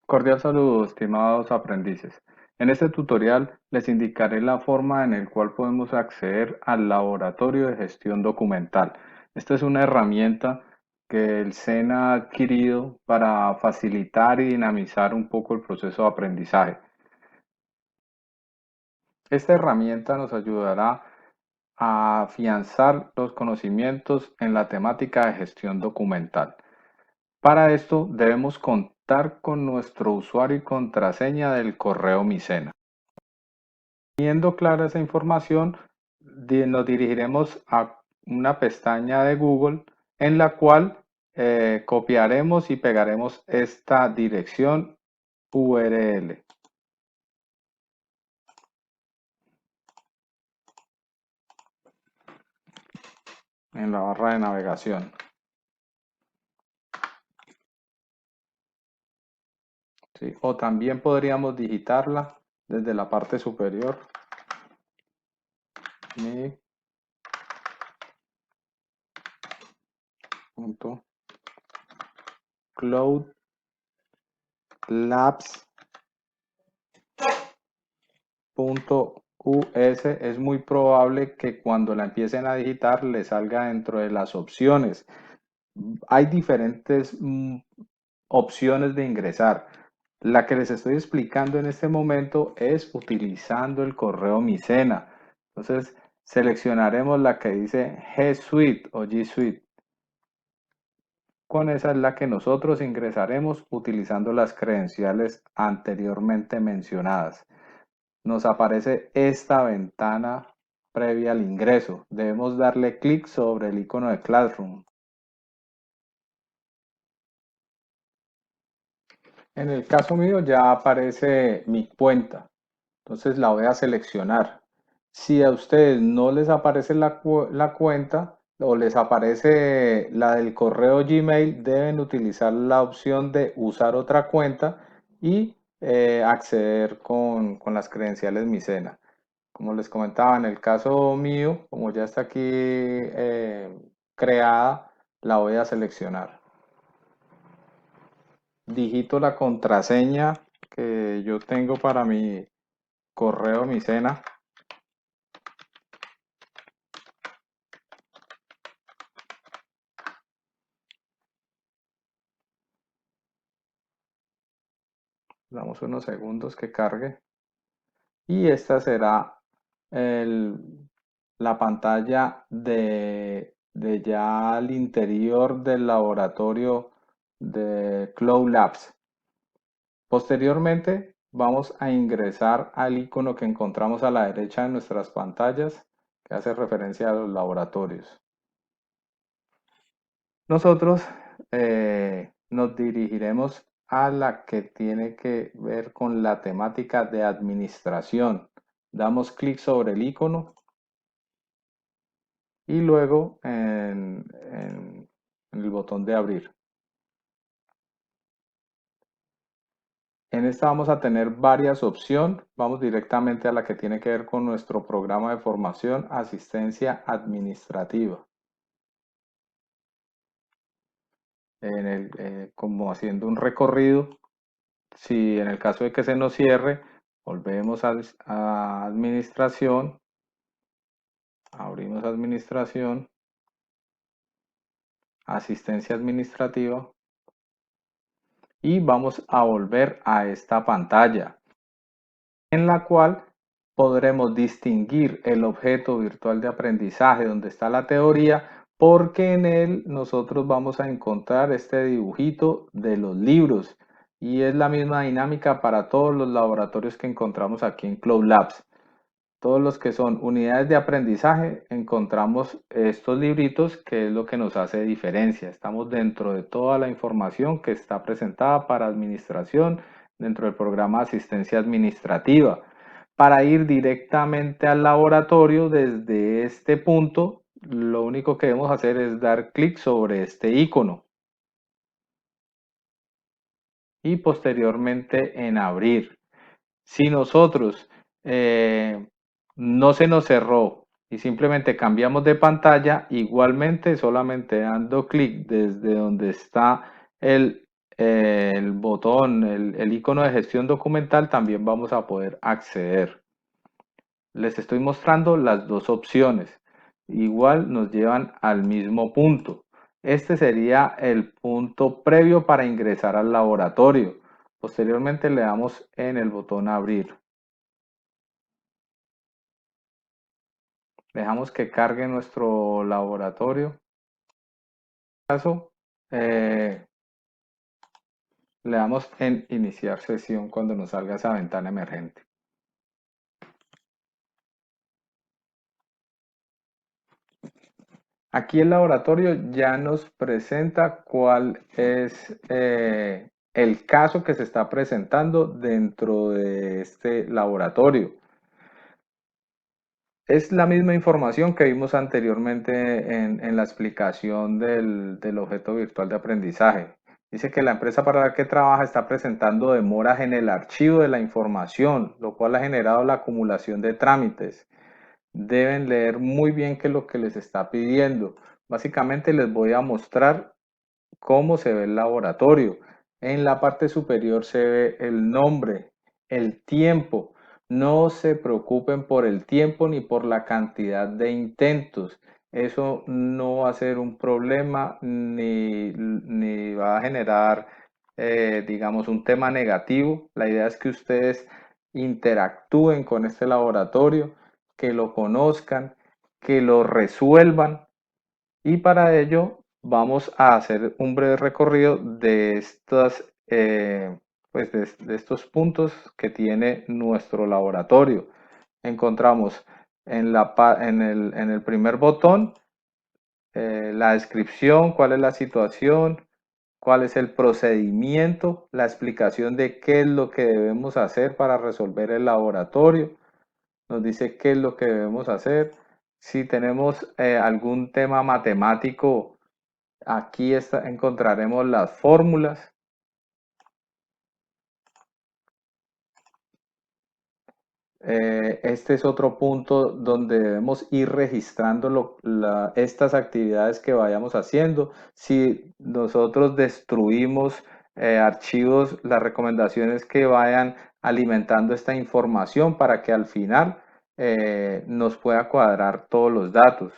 Cordial saludo, estimados aprendices. En este tutorial les indicaré la forma en la cual podemos acceder al laboratorio de gestión documental. Esta es una herramienta que el SENA ha adquirido para facilitar y dinamizar un poco el proceso de aprendizaje. Esta herramienta nos ayudará a afianzar los conocimientos en la temática de gestión documental. Para esto debemos contar con nuestro usuario y contraseña del correo Micena. Teniendo clara esa información, nos dirigiremos a una pestaña de Google en la cual copiaremos y pegaremos esta dirección URL en la barra de navegación. ¿Sí? O también podríamos digitarla desde la parte superior. mi.cloudlabs.us. Es muy probable que cuando la empiecen a digitar le salga dentro de las opciones. Hay diferentes opciones de ingresar. La que les estoy explicando en este momento es utilizando el correo Micena. Entonces seleccionaremos la que dice G Suite o G Suite. Con esa es la que nosotros ingresaremos utilizando las credenciales anteriormente mencionadas. Nos aparece esta ventana previa al ingreso. Debemos darle clic sobre el icono de Classroom. En el caso mío ya aparece mi cuenta, entonces la voy a seleccionar. Si a ustedes no les aparece la cuenta o les aparece la del correo Gmail, deben utilizar la opción de usar otra cuenta y acceder con las credenciales Micena. Como les comentaba, en el caso mío, como ya está aquí creada, la voy a seleccionar. Digito la contraseña que yo tengo para mi correo Micena. Damos unos segundos que cargue. Y esta será la pantalla de ya al interior del laboratorio de Cloud Labs. Posteriormente vamos a ingresar al icono que encontramos a la derecha de nuestras pantallas que hace referencia a los laboratorios. Nosotros nos dirigiremos a la que tiene que ver con la temática de administración. Damos clic sobre el icono y luego en el botón de abrir. En esta vamos a tener varias opciones. Vamos directamente a la que tiene que ver con nuestro programa de formación, asistencia administrativa. Como haciendo un recorrido, si en el caso de que se nos cierre, volvemos a administración, abrimos administración, asistencia administrativa y vamos a volver a esta pantalla en la cual podremos distinguir el objeto virtual de aprendizaje donde está la teoría, porque en él nosotros vamos a encontrar este dibujito de los libros y es la misma dinámica para todos los laboratorios que encontramos aquí en Cloud Labs. Todos los que son unidades de aprendizaje encontramos estos libritos, que es lo que nos hace diferencia. Estamos dentro de toda la información que está presentada para administración dentro del programa de asistencia administrativa. Para ir directamente al laboratorio desde este punto, lo único que debemos hacer es dar clic sobre este icono y posteriormente en abrir. Si nosotros no se nos cerró y simplemente cambiamos de pantalla, igualmente solamente dando clic desde donde está el botón, el icono de gestión documental, también vamos a poder acceder. Les estoy mostrando las dos opciones. Igual nos llevan al mismo punto. Este sería el punto previo para ingresar al laboratorio. Posteriormente le damos en el botón abrir. Dejamos que cargue nuestro laboratorio. En este caso, le damos en iniciar sesión cuando nos salga esa ventana emergente. Aquí el laboratorio ya nos presenta cuál es el caso que se está presentando dentro de este laboratorio. Es la misma información que vimos anteriormente en la explicación del objeto virtual de aprendizaje. Dice que la empresa para la que trabaja está presentando demoras en el archivo de la información, lo cual ha generado la acumulación de trámites. Deben leer muy bien qué es lo que les está pidiendo. Básicamente les voy a mostrar cómo se ve el laboratorio. En la parte superior se ve el nombre, el tiempo. No se preocupen por el tiempo ni por la cantidad de intentos. Eso no va a ser un problema ni va a generar, digamos, un tema negativo. La idea es que ustedes interactúen con este laboratorio, que lo conozcan, que lo resuelvan, y para ello vamos a hacer un breve recorrido de de estos puntos que tiene nuestro laboratorio. Encontramos en el primer botón la descripción, cuál es la situación, cuál es el procedimiento, la explicación de qué es lo que debemos hacer para resolver el laboratorio. Nos dice qué es lo que debemos hacer. Si tenemos algún tema matemático, aquí encontraremos las fórmulas. Este es otro punto donde debemos ir registrando estas actividades que vayamos haciendo. Si nosotros destruimos archivos, las recomendaciones que vayan alimentando esta información para que al final nos pueda cuadrar todos los datos.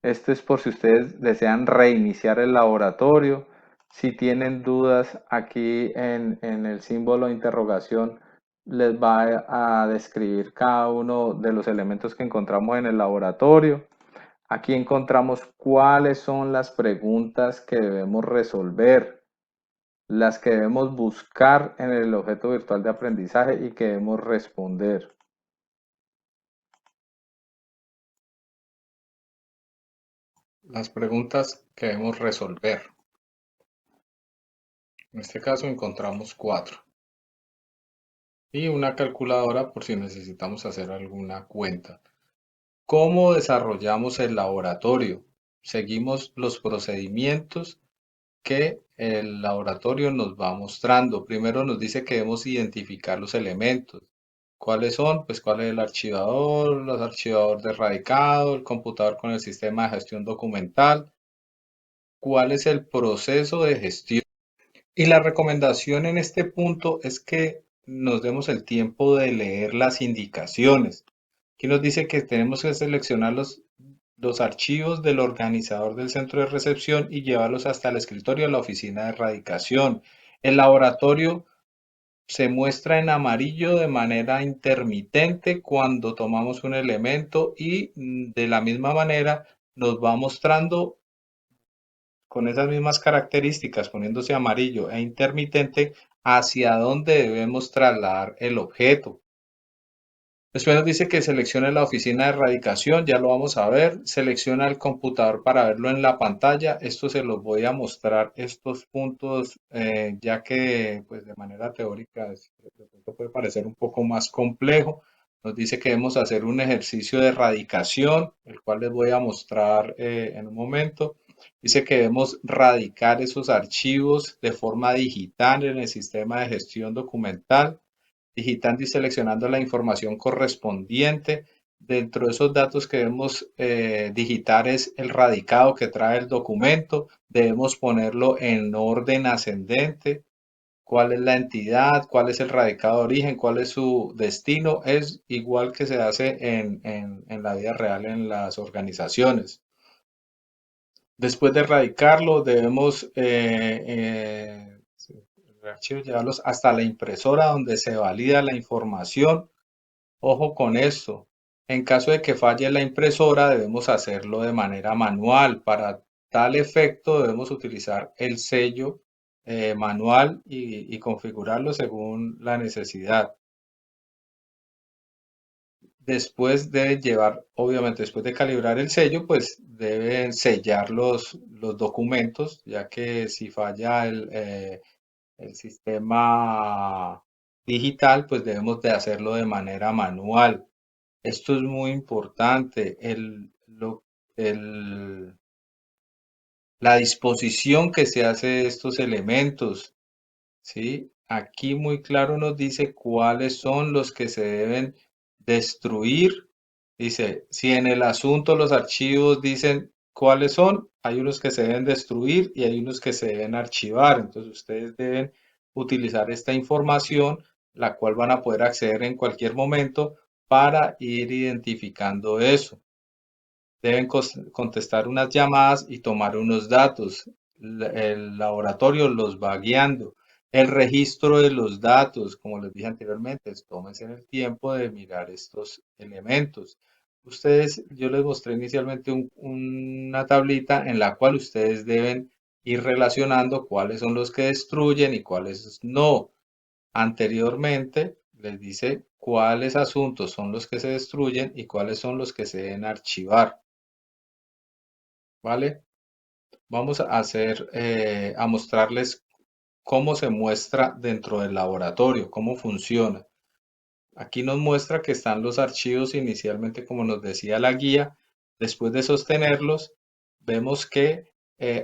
Esto es por si ustedes desean reiniciar el laboratorio. Si tienen dudas, aquí en el símbolo de interrogación les va a describir cada uno de los elementos que encontramos en el laboratorio. Aquí encontramos cuáles son las preguntas que debemos resolver, las que debemos buscar en el objeto virtual de aprendizaje y que debemos responder. Las preguntas que debemos resolver. En este caso encontramos 4. Y una calculadora por si necesitamos hacer alguna cuenta. ¿Cómo desarrollamos el laboratorio? Seguimos los procedimientos que el laboratorio nos va mostrando. Primero nos dice que debemos identificar los elementos. ¿Cuáles son? Pues cuál es el archivador, los archivadores de radicado, el computador con el sistema de gestión documental, cuál es el proceso de gestión. Y la recomendación en este punto es que nos demos el tiempo de leer las indicaciones. Aquí nos dice que tenemos que seleccionar los archivos del organizador del centro de recepción y llevarlos hasta el escritorio de la oficina de radicación. El laboratorio se muestra en amarillo de manera intermitente cuando tomamos un elemento y de la misma manera nos va mostrando con esas mismas características, poniéndose amarillo e intermitente, hacia dónde debemos trasladar el objeto. Después nos dice que seleccione la oficina de radicación, ya lo vamos a ver. Selecciona el computador para verlo en la pantalla. Esto se los voy a mostrar, estos puntos, ya que pues, de manera teórica puede parecer un poco más complejo. Nos dice que debemos hacer un ejercicio de radicación, el cual les voy a mostrar en un momento. Dice que debemos radicar esos archivos de forma digital en el sistema de gestión documental, digitando y seleccionando la información correspondiente. Dentro de esos datos que debemos digitar es el radicado que trae el documento. Debemos ponerlo en orden ascendente. ¿Cuál es la entidad? ¿Cuál es el radicado de origen? ¿Cuál es su destino? Es igual que se hace en la vida real en las organizaciones. Después de radicarlo, debemos el archivo llevarlos hasta la impresora donde se valida la información. Ojo con esto. En caso de que falle la impresora, debemos hacerlo de manera manual. Para tal efecto, debemos utilizar el sello manual y configurarlo según la necesidad. Después de llevar, obviamente, después de calibrar el sello, pues deben sellar los documentos, ya que si falla el sistema digital, pues debemos de hacerlo de manera manual. Esto es muy importante, el- la disposición que se hace de estos elementos, ¿sí? Aquí muy claro nos dice cuáles son los que se deben destruir. Dice, si en el asunto los archivos dicen cuáles son, hay unos que se deben destruir y hay unos que se deben archivar. Entonces ustedes deben utilizar esta información, la cual van a poder acceder en cualquier momento para ir identificando eso. Deben contestar unas llamadas y tomar unos datos. El laboratorio los va guiando. El registro de los datos, como les dije anteriormente, tómense el tiempo de mirar estos elementos. Yo les mostré inicialmente una tablita en la cual ustedes deben ir relacionando cuáles son los que destruyen y cuáles no. Anteriormente les dice cuáles asuntos son los que se destruyen y cuáles son los que se deben archivar. ¿Vale? Vamos a a mostrarles cómo se muestra dentro del laboratorio, cómo funciona. Aquí nos muestra que están los archivos inicialmente, como nos decía la guía. Después de sostenerlos, vemos que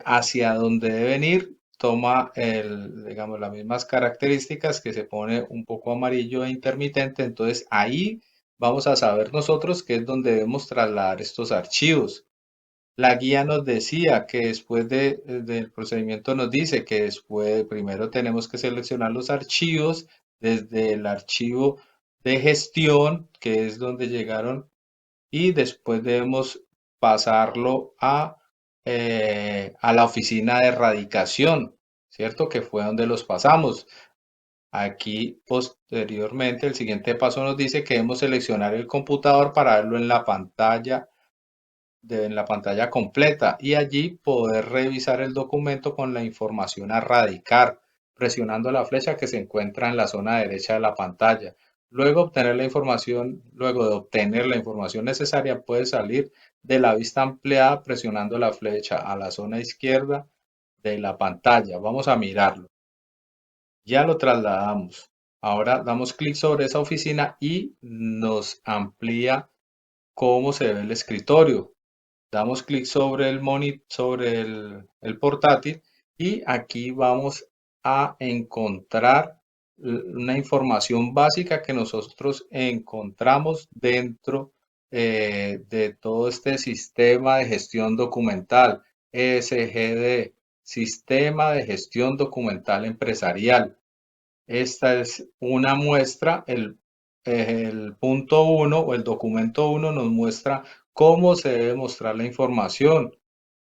hacia donde deben ir toma digamos, las mismas características, que se pone un poco amarillo e intermitente. Entonces ahí vamos a saber nosotros qué es donde debemos trasladar estos archivos. La guía nos decía que después del procedimiento nos dice que después primero tenemos que seleccionar los archivos desde el archivo de gestión, que es donde llegaron, y después debemos pasarlo a la oficina de erradicación, ¿cierto? Que fue donde los pasamos. Aquí posteriormente el siguiente paso nos dice que debemos seleccionar el computador para verlo en la pantalla completa y allí poder revisar el documento con la información a radicar, presionando la flecha que se encuentra en la zona derecha de la pantalla. Luego de obtener la información necesaria, puede salir de la vista ampliada presionando la flecha a la zona izquierda de la pantalla. Vamos a mirarlo. Ya lo trasladamos. Ahora damos clic sobre esa oficina y nos amplía cómo se ve el escritorio. Damos clic sobre el portátil y aquí vamos a encontrar una información básica que nosotros encontramos dentro de todo este sistema de gestión documental, SGD, Sistema de Gestión Documental Empresarial. Esta es una muestra, el punto 1 o el documento 1 nos muestra cómo se debe mostrar la información.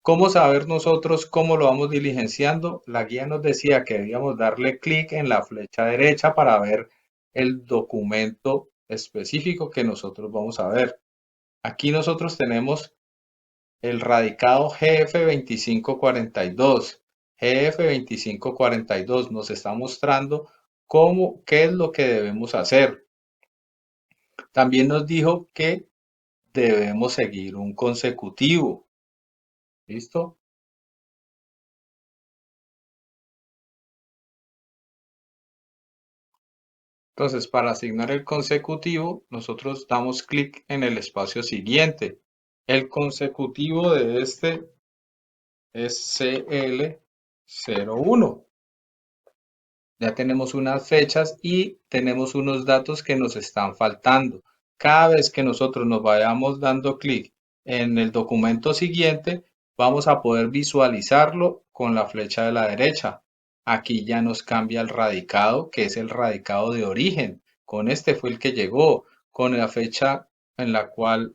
¿Cómo saber nosotros cómo lo vamos diligenciando? La guía nos decía que debíamos darle clic en la flecha derecha para ver el documento específico que nosotros vamos a ver. Aquí nosotros tenemos el radicado GF2542. GF2542 nos está mostrando qué es lo que debemos hacer. También nos dijo que debemos seguir un consecutivo. ¿Listo? Entonces, para asignar el consecutivo, nosotros damos clic en el espacio siguiente. El consecutivo de este es CL01. Ya tenemos unas fechas y tenemos unos datos que nos están faltando. Cada vez que nosotros nos vayamos dando clic en el documento siguiente, vamos a poder visualizarlo con la flecha de la derecha. Aquí ya nos cambia el radicado, que es el radicado de origen. Con este fue el que llegó, con la fecha en la cual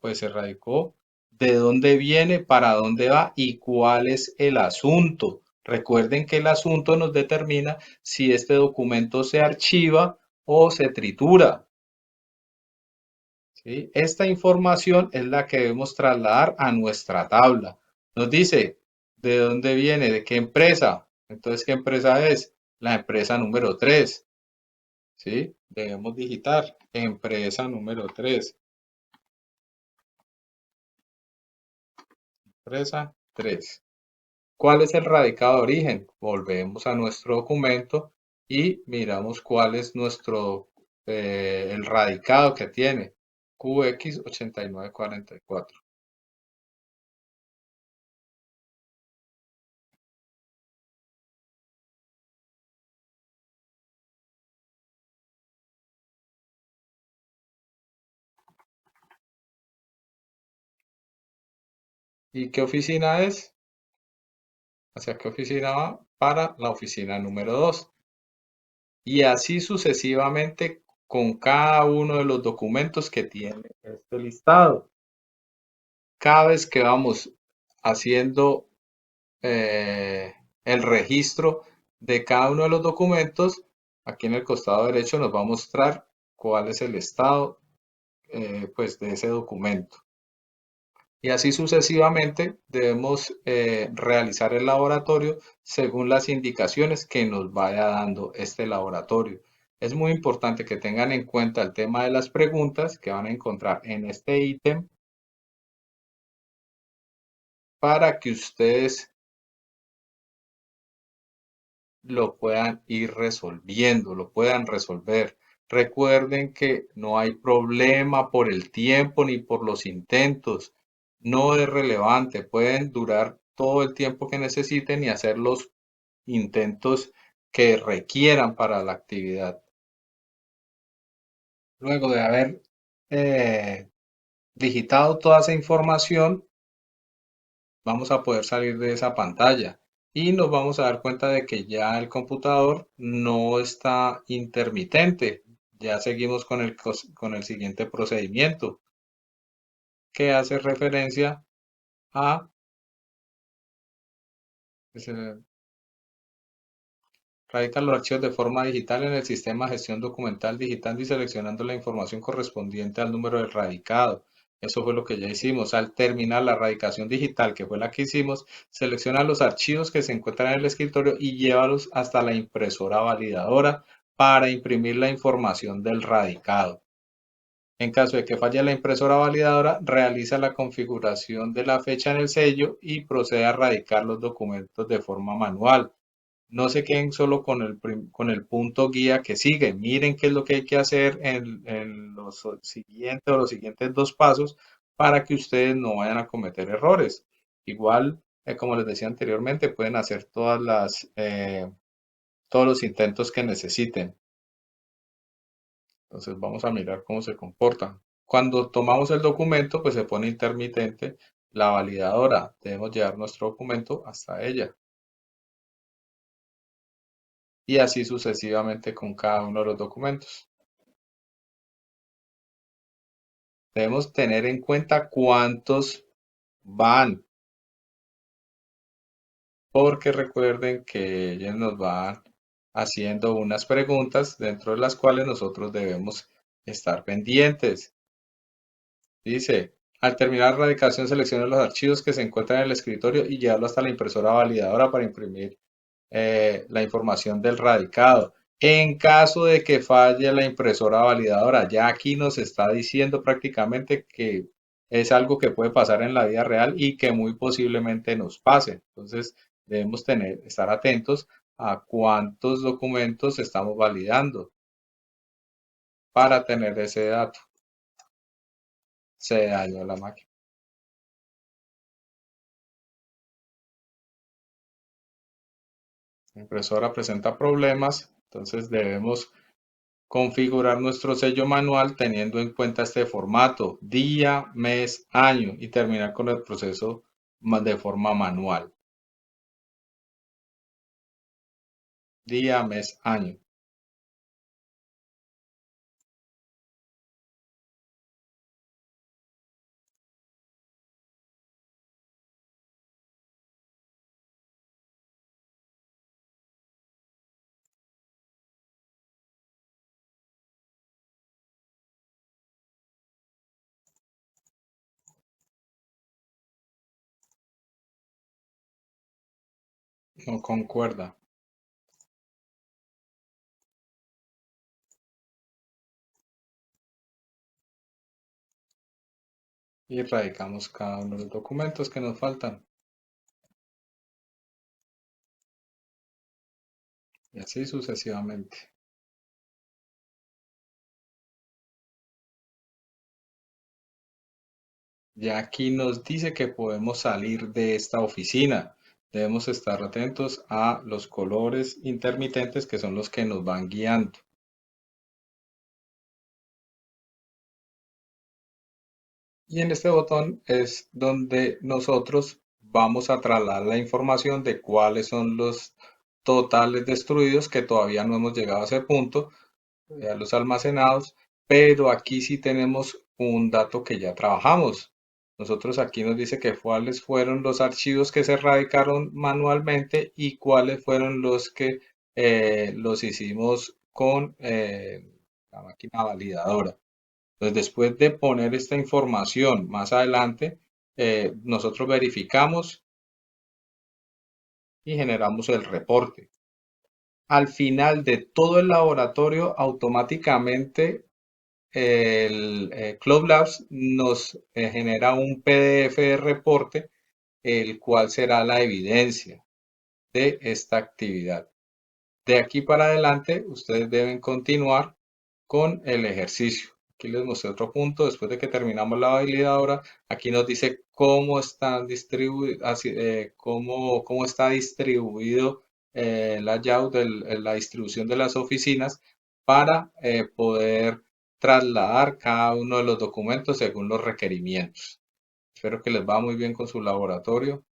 pues se radicó, de dónde viene, para dónde va y cuál es el asunto. Recuerden que el asunto nos determina si este documento se archiva o se tritura. ¿Sí? Esta información es la que debemos trasladar a nuestra tabla. Nos dice de dónde viene, de qué empresa. Entonces, ¿qué empresa es? La empresa número 3. ¿Sí? Debemos digitar empresa número 3. Empresa 3. ¿Cuál es el radicado de origen? Volvemos a nuestro documento y miramos cuál es el radicado que tiene. QX8944. ¿Y qué oficina es? ¿Hacia qué oficina va? Para la oficina número 2. Y así sucesivamente con cada uno de los documentos que tiene este listado. Cada vez que vamos haciendo el registro de cada uno de los documentos, aquí en el costado derecho nos va a mostrar cuál es el estado pues de ese documento. Y así sucesivamente debemos realizar el laboratorio según las indicaciones que nos vaya dando este laboratorio. Es muy importante que tengan en cuenta el tema de las preguntas que van a encontrar en este ítem para que ustedes lo puedan ir resolviendo, lo puedan resolver. Recuerden que no hay problema por el tiempo ni por los intentos. No es relevante. Pueden durar todo el tiempo que necesiten y hacer los intentos que requieran para la actividad. Luego de haber eh, digitado toda esa información, vamos a poder salir de esa pantalla y nos vamos a dar cuenta de que ya el computador no está intermitente. Ya seguimos con el siguiente procedimiento que hace referencia a radica los archivos de forma digital en el sistema de gestión documental, digitando y seleccionando la información correspondiente al número del radicado. Eso fue lo que ya hicimos. Al terminar la radicación digital, que fue la que hicimos, selecciona los archivos que se encuentran en el escritorio y llévalos hasta la impresora validadora para imprimir la información del radicado. En caso de que falle la impresora validadora, realiza la configuración de la fecha en el sello y procede a radicar los documentos de forma manual. No se queden solo con el punto guía que sigue. Miren qué es lo que hay que hacer en los siguientes o los siguientes dos pasos para que ustedes no vayan a cometer errores. Igual, como les decía anteriormente, pueden hacer todos los intentos que necesiten. Entonces vamos a mirar cómo se comportan. Cuando tomamos el documento, pues se pone intermitente la validadora. Debemos llevar nuestro documento hasta ella. Y así sucesivamente con cada uno de los documentos. Debemos tener en cuenta cuántos van, porque recuerden que ellos nos van haciendo unas preguntas dentro de las cuales nosotros debemos estar pendientes. Dice, al terminar la radicación seleccione los archivos que se encuentran en el escritorio y llevarlo hasta la impresora validadora para imprimir la información del radicado. En caso de que falle la impresora validadora, ya aquí nos está diciendo prácticamente que es algo que puede pasar en la vida real y que muy posiblemente nos pase. Entonces, debemos estar atentos a cuántos documentos estamos validando para tener ese dato. Se dañó la máquina. La impresora presenta problemas, entonces debemos configurar nuestro sello manual teniendo en cuenta este formato, día, mes, año, y terminar con el proceso de forma manual. Día, mes, año. No concuerda. Y radicamos cada uno de los documentos que nos faltan. Y así sucesivamente. Ya aquí nos dice que podemos salir de esta oficina. Debemos estar atentos a los colores intermitentes que son los que nos van guiando. Y en este botón es donde nosotros vamos a trasladar la información de cuáles son los totales destruidos que todavía no hemos llegado a ese punto, a los almacenados, pero aquí sí tenemos un dato que ya trabajamos. Nosotros aquí nos dice que cuáles fueron los archivos que se erradicaron manualmente y cuáles fueron los que los hicimos con la máquina validadora. Entonces, después de poner esta información más adelante, nosotros verificamos y generamos el reporte. Al final de todo el laboratorio, automáticamente el Cloud Labs nos genera un PDF de reporte, el cual será la evidencia de esta actividad. De aquí para adelante, ustedes deben continuar con el ejercicio. Aquí les mostré otro punto, después de que terminamos la validadora, aquí nos dice cómo están cómo está distribuido layout de la distribución de las oficinas para poder trasladar cada uno de los documentos según los requerimientos. Espero que les va muy bien con su laboratorio.